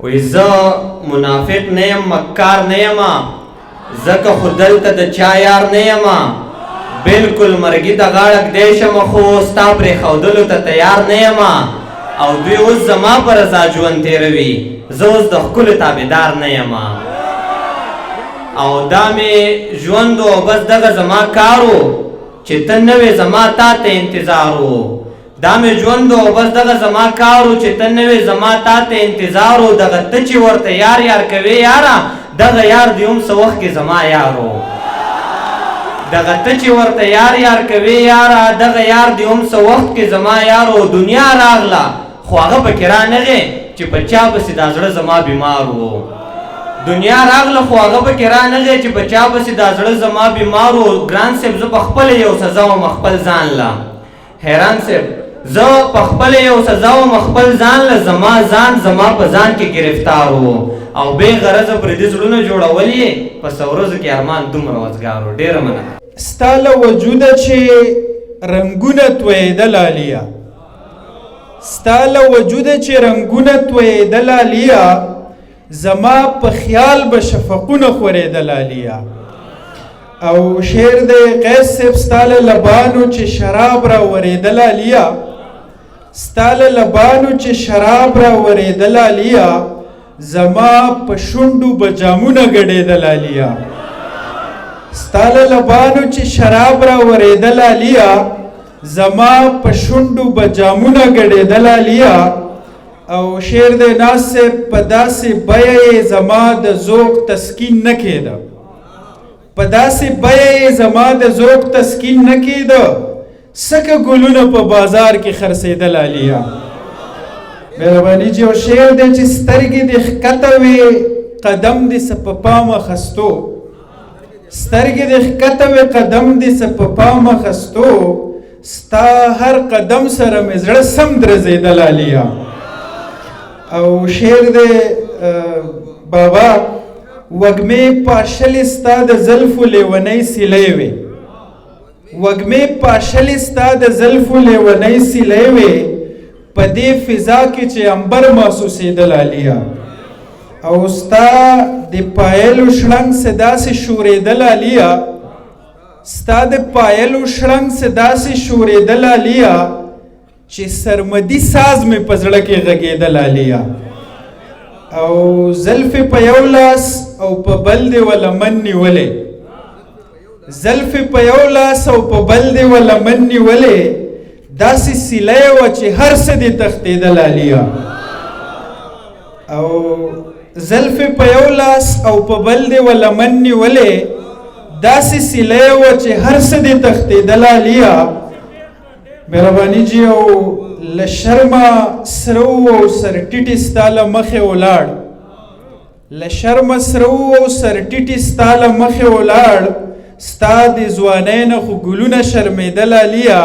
وی زه منافق نه یم مکار نه یم ځکه خو دلته د چا یار نه یم بلکل مرګي ته غاړه ږدی شم خو ستا پرېښودلو ته تیار نه یم او دوی اوس زما په رضا ژوند تېروي زه اوس د ښکلو تابعدار نه یم او دا مې ژوند و بس دغه زما کار و چې ته نه وې زما تا ته انتظار و دا مې ژوند و بس دغه زما کار و چې ته نه وې زما تا ته انتظار و دغه ته چې ورته یار یار کوې یاره دغه یار دې هم څه وخت کې زما یار و دغه ته چې ورته یار یار کوې یاره دغه یار دې هم څه وخت کې زما یار و دنیا راغله خو هغه پکې رانغې چې په چا پسې دا زړه زما بیمار و دنیا راغله خو هغه پکې رانغې چې په چا پسې دا زړه زما بیمار و ګران صاحب زه په خپله یو سزا وم خپل ځان له حیران صاحب زه په خپله یو سزا وم خپل ځان له زما ځان زما په ځان کې گرفتار و او بې غرضه پردي زړونه جوړول یې په څو ورځو کې ارمان دومره وزګار و ډېره مننه ستا له وجوده چې رنګونه تویېدل عالیه ستا له وجوده چې رنګونه تویېدل عالیه زما په خیال به شفقونه خورېدل عالیه او شعر دی قیس صاحب ستا له لبانو چې شراب راورېدل عالیه ستا له لبانو چې شراب راورېدل عالیه زما په شونډو به جامونه ګډېدل عالیه ستا له لبانو چې شراب راورېدل عالیه زما په شونډو به جامونه ګډېدل عالیه او شعر دی ناز صاحب په داسې بیه یې زما د ذوق تسکین نه کېده په داسې بیه یې زما د ذوق تسکین نه کېده سکه ګلونه په بازار کې خرڅېدل عالیه مهرباني جي او شعر دی چې سترګې دې ښکته وې قدم دې څه په پام اخستو سترګې دې ښکته وې قدم دې څه په پام اخستو ستا هر قدم سره مې زړه سم درزېدل عالیه او شعر دی بابا وږمې پاشلې ستا د زلفو لیونۍ سیلۍ وې وږمې پاشلې ستا د زلفو لیونۍ سیلۍ وې په دې فضا کې چې عنبر محسوسېدل عالیه او ستا د پایلو شړنګ څه داسې شورېدل عالیه ستا د پایلو شړنګ څه داسې شورېدل عالیه چې سرمدي ساز مې په زړه کې غږېدل عالیه او زلفې په یو لاس او په بل دې ولمن نیولې زلفې په یو لاس او په بل دې ولمن نیولې داسې سیلۍ وه چې هر څه دې تښتېدل عالیه او زلفې په یو لاس او په بل دې ولمن نیولې داسې سیلۍ وه چې هر څه دې تښتېدل عالیه مهرباني جي او له شرمه سره او سر ټیټې ستا له مخې ولاړ له شرمه سره او سر ټیټې ستا له مخې ولاړ ستا د ځوانۍ نه خو ګلونه شرمېدل عالیه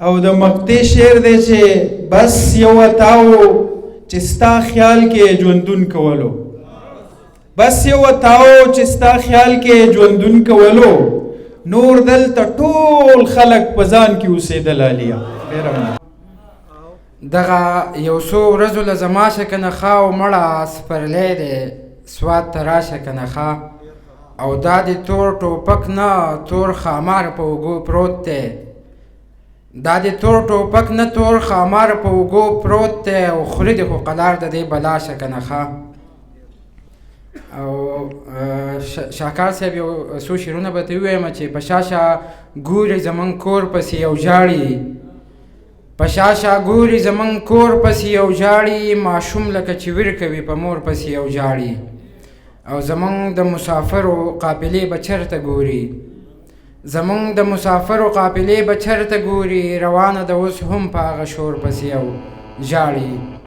او د مقطع شعر دی چې بس یو وتاو چې ستا خیال کې ژوندون کولو بس یو وتاو چې ستا خیال کې ژوندون کولو نور دلته ټول خلک په ځان کې اوسېدل عالیه دغه یو څو ورځو له زما شه که نه ښه او مړه سپرلی دی سوات ته راشه که نه ښه او دا د تور ټوپک نه تور خامار په اوږو پروت دی دا د تور ټوپک نه تور خامار په اوږو پروت دی او خوري د خو قلار د دې بلا شه که نه ښه او شاکار صاحب یو څو شعرونه به ته ووایم چې په شاشه ګوري زموږ کور پسې یو ژاړي په شاشه ګوري زموږ کور پسې یو ژاړي ماشوم لکه چې ویر کوي په مور پسې یو ژاړي او زموږ د مسافرو قافلې به چېرته ګوري زموږ د مسافرو قافلې به چېرته ګوري روانه ده اوس هم په هغه شور پسې یو ژاړي